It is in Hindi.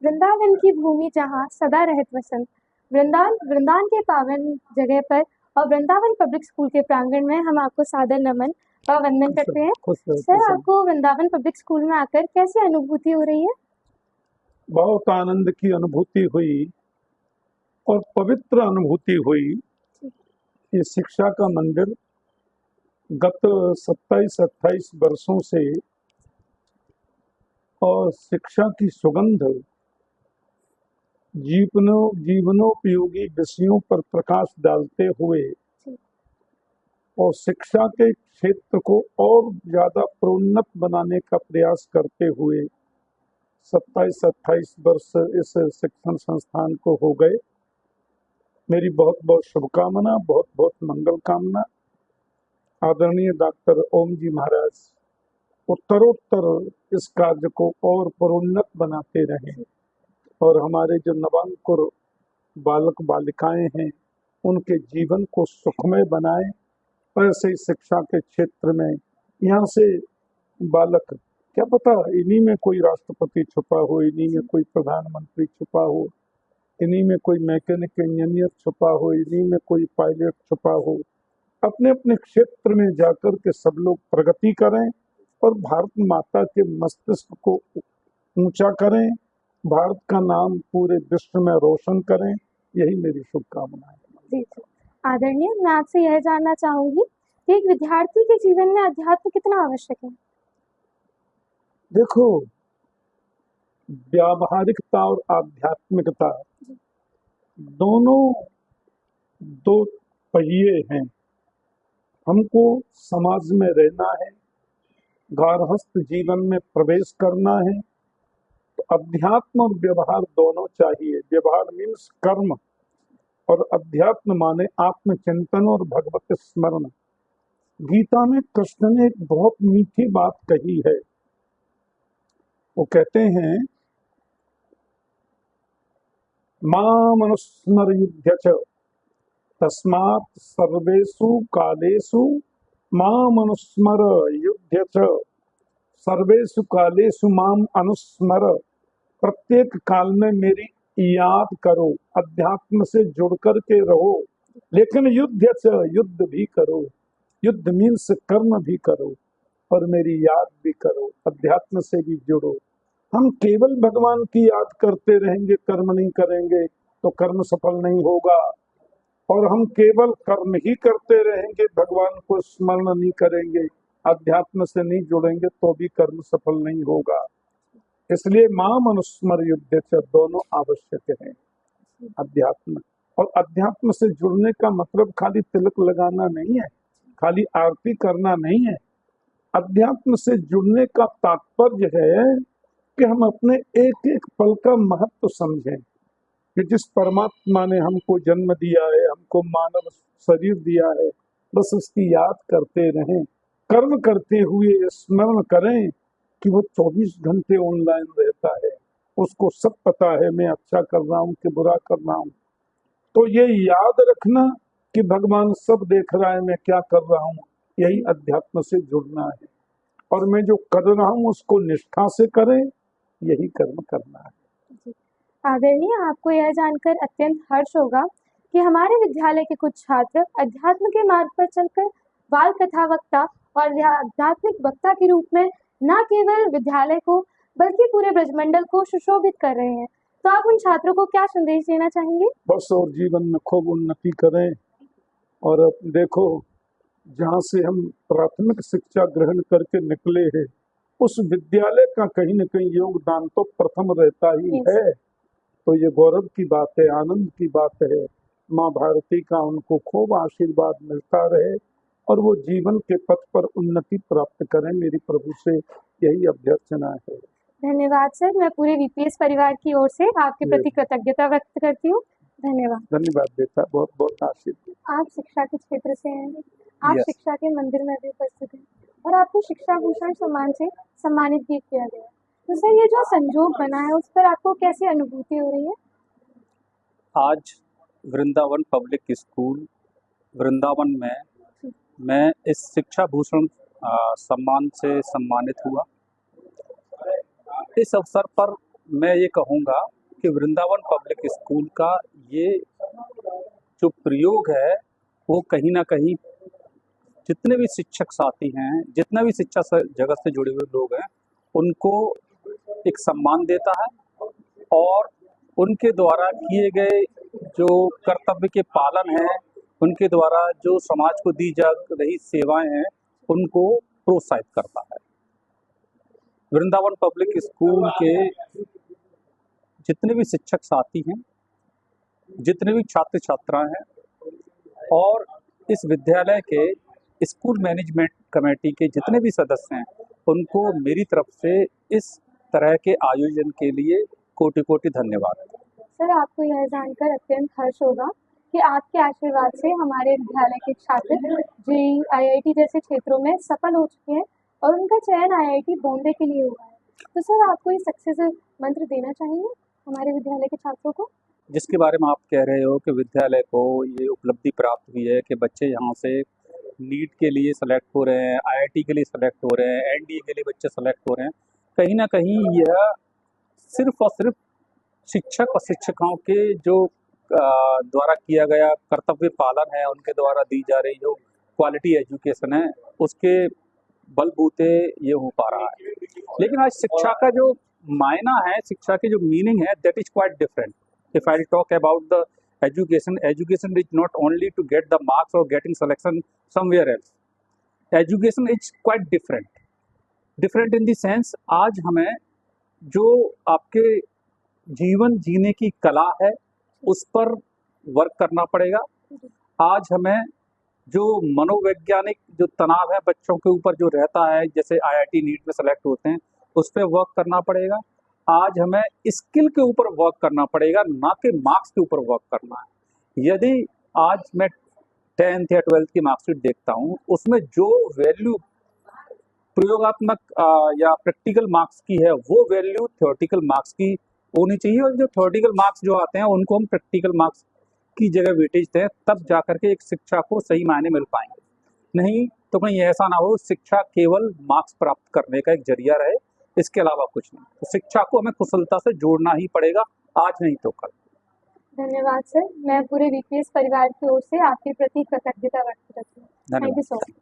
वृंदावन की भूमि जहाँ सदा रहत वसंत। वृंदावन के पावन जगह पर और वृंदावन पब्लिक स्कूल के प्रांगण में हम आपको सादर नमन और वंदन करते हैं। सर, आपको वृंदावन पब्लिक स्कूल में आकर कैसी अनुभूति हो रही है? बहुत आनंद की अनुभूति हुई और पवित्र अनुभूति हुई। ये शिक्षा का मंदिर गत 27-28 वर्षों से और शिक्षा की सुगंध जीवनोपयोगी विषयों पर प्रकाश डालते हुए और शिक्षा के क्षेत्र को और ज्यादा प्रोन्नत बनाने का प्रयास करते हुए 27-28 वर्ष इस शिक्षण संस्थान को हो गए। मेरी बहुत बहुत शुभकामना, बहुत बहुत मंगल कामना। आदरणीय डॉक्टर ओम जी महाराज उत्तरोत्तर इस कार्य को और प्रोन्नत बनाते रहें और हमारे जो नवांकुर बालक बालिकाएं हैं उनके जीवन को सुखमय बनाएं। ऐसे ही शिक्षा के क्षेत्र में यहाँ से बालक, क्या पता इन्हीं में कोई राष्ट्रपति छुपा हो, इन्हीं में कोई प्रधानमंत्री छुपा हो, इन्हीं में कोई मैकेनिक इंजीनियर छुपा हो, इन्हीं में कोई पायलट छुपा हो। अपने अपने क्षेत्र में जाकर के सब लोग प्रगति करें और भारत माता के मस्तिष्क को ऊंचा करें, भारत का नाम पूरे विश्व में रोशन करें। यही मेरी शुभकामना है। जी, आदरणीय, मैं आपसे यह जानना चाहूंगी कि एक विद्यार्थी के जीवन में अध्यात्म कितना आवश्यक है? देखो, व्यावहारिकता और आध्यात्मिकता दोनों दो पहिए हैं। हमको समाज में रहना है, गार्हस्थ जीवन में प्रवेश करना है, तो अध्यात्म और व्यवहार दोनों चाहिए। व्यवहार मीन्स कर्म और अध्यात्म माने आत्मचिंतन और भगवत स्मरण। गीता में कृष्ण ने एक बहुत मीठी बात कही है। वो कहते हैं, माम अनुस्मर युध्य च तस्मात् सर्वेषु कालेषु माम अनुस्मर युध्य च सर्वेषु कालेषु माम अनुस्मर। प्रत्येक काल में मेरी याद करो, अध्यात्म से जुड़ कर के रहो, लेकिन युद्ध भी करो। युद्ध मीन्स कर्म भी करो और मेरी याद भी करो, अध्यात्म से भी जुड़ो। हम केवल भगवान की याद करते रहेंगे, कर्म नहीं करेंगे तो कर्म सफल नहीं होगा, और हम केवल कर्म ही करते रहेंगे, भगवान को स्मरण नहीं करेंगे, अध्यात्म से नहीं जुड़ेंगे तो भी कर्म सफल नहीं होगा। इसलिए माम अनुस्मर युद्ध से दोनों आवश्यक है। अध्यात्म और अध्यात्म से जुड़ने का मतलब खाली तिलक लगाना नहीं है, खाली आरती करना नहीं है। अध्यात्म से जुड़ने का तात्पर्य है कि हम अपने एक एक पल का महत्व समझें कि जिस परमात्मा ने हमको जन्म दिया है, हमको मानव शरीर दिया है, बस उसकी याद करते रहें, कर्म करते हुए स्मरण करें कि वो 24 घंटे ऑनलाइन रहता है, उसको सब पता है मैं अच्छा कर रहा हूँ कि बुरा कर रहा हूँ। तो ये याद रखना कि भगवान सब देख रहा है मैं क्या कर रहा हूँ, यही अध्यात्म से जुड़ना है। और मैं जो कर रहा हूँ उसको निष्ठा से करें, यही कर्म करना है। आदरणीय, आपको यह जानकर अत्यंत हर्ष होगा कि हमारे विद्यालय के कुछ छात्र अध्यात्म के मार्ग पर चलकर बाल कथा वक्ता और आध्यात्मिक वक्ता के रूप में न केवल विद्यालय को बल्कि पूरे ब्रजमंडल को सुशोभित कर रहे हैं। तो आप उन छात्रों को क्या संदेश देना चाहेंगे? बस और जीवन में खूब उन्नति करें। और देखो, जहाँ से हम प्राथमिक शिक्षा ग्रहण करके निकले हैं उस विद्यालय का कहीं न कहीं योगदान तो प्रथम रहता ही है। तो ये गौरव की बात है, आनंद की बात है। माँ भारती का उनको खूब आशीर्वाद मिलता रहे और वो जीवन के पथ पर उन्नति प्राप्त करें, मेरी प्रभु से यही अभ्यर्थना है। धन्यवाद सर, मैं पूरे वीपीएस परिवार की ओर से आपके प्रति कृतज्ञता व्यक्त करती हूँ। धन्यवाद। धन्यवाद बेटा, बहुत बहुत आशीर्वाद। आप शिक्षा के क्षेत्र से हैं, आप शिक्षा के मंदिर में भी उपस्थित हैं और आपको शिक्षा भूषण सम्मान से सम्मानित भी किया गया। तो सर, ये जो संजोग बना है उस पर आपको कैसी अनुभूति हो रही है? आज वृंदावन पब्लिक स्कूल वृंदावन में मैं इस शिक्षा भूषण सम्मान से सम्मानित हुआ। इस अवसर पर मैं ये कहूँगा कि वृंदावन पब्लिक स्कूल का ये जो प्रयोग है वो कहीं ना कहीं जितने भी शिक्षक साथी हैं, जितना भी शिक्षा जगत से जुड़े हुए लोग हैं, उनको एक सम्मान देता है और उनके द्वारा किए गए जो कर्तव्य के पालन है, उनके द्वारा जो समाज को दी जा रही सेवाएं हैं, उनको प्रोत्साहित करता है। वृंदावन पब्लिक स्कूल के जितने भी शिक्षक साथी हैं, जितने भी छात्र छात्राएं हैं और इस विद्यालय के स्कूल मैनेजमेंट कमेटी के जितने भी सदस्य हैं, उनको मेरी तरफ से इस तरह के आयोजन के लिए कोटि कोटि धन्यवाद। सर, आपको यह जानकर अत्यंत हर्ष होगा कि आपके आशीर्वाद से हमारे विद्यालय के छात्र जेईई, आईआईटी जैसे क्षेत्रों में सफल हो चुके हैं और उनका चयन आईआईटी बॉम्बे के लिए हुआ है। तो सर, आपको ये सक्सेस मंत्र देना चाहेंगे हमारे विद्यालय के छात्रों को? जिसके बारे में आप कह रहे हो कि विद्यालय को ये उपलब्धि प्राप्त हुई है कि बच्चे यहाँ से नीट के लिए सेलेक्ट हो रहे हैं, आईआईटी के लिए सेलेक्ट हो रहे हैं, एनडीए के लिए बच्चे सेलेक्ट हो रहे हैं, कहीं ना कहीं यह सिर्फ और सिर्फ शिक्षक और शिक्षिकाओं के जो द्वारा किया गया कर्तव्य पालन है, उनके द्वारा दी जा रही जो क्वालिटी एजुकेशन है, उसके बलबूते ये हो पा रहा है। लेकिन आज शिक्षा का जो मायना है, शिक्षा की जो मीनिंग है, that is quite different. If I talk about the education is not only to get the marks or getting selection somewhere else. Education is quite different in the sense आज हमें जो आपके जीवन जीने की कला है उस पर वर्क करना पड़ेगा। आज हमें जो मनोवैज्ञानिक जो तनाव है बच्चों के ऊपर जो रहता है, जैसे आईआईटी नीट में सेलेक्ट होते हैं, उस पर वर्क करना पड़ेगा। आज हमें स्किल के ऊपर वर्क करना पड़ेगा, ना कि मार्क्स के ऊपर वर्क करना है। यदि आज मैं 10th या 12th की मार्कशीट देखता हूँ, उसमें जो वैल्यू प्रयोगात्मक या प्रैक्टिकल मार्क्स की है, वो वैल्यू थ्योरेटिकल मार्क्स की होनी चाहिए। और जो थ्योरेटिकल मार्क्स जो आते हैं उनको हम प्रैक्टिकल मार्क्स की जगह वेटेज दें, तब जाकर के एक शिक्षा को सही मायने मिल पाएंगे। नहीं तो कहीं ऐसा ना हो शिक्षा केवल मार्क्स प्राप्त करने का एक जरिया रहे, इसके अलावा कुछ नहीं। तो शिक्षा को हमें कुशलता से जोड़ना ही पड़ेगा, आज नहीं तो कल। धन्यवाद सर, मैं पूरे वीपीएस परिवार की ओर से आपके प्रति कृतज्ञता व्यक्त करती हूँ। Thank you so much.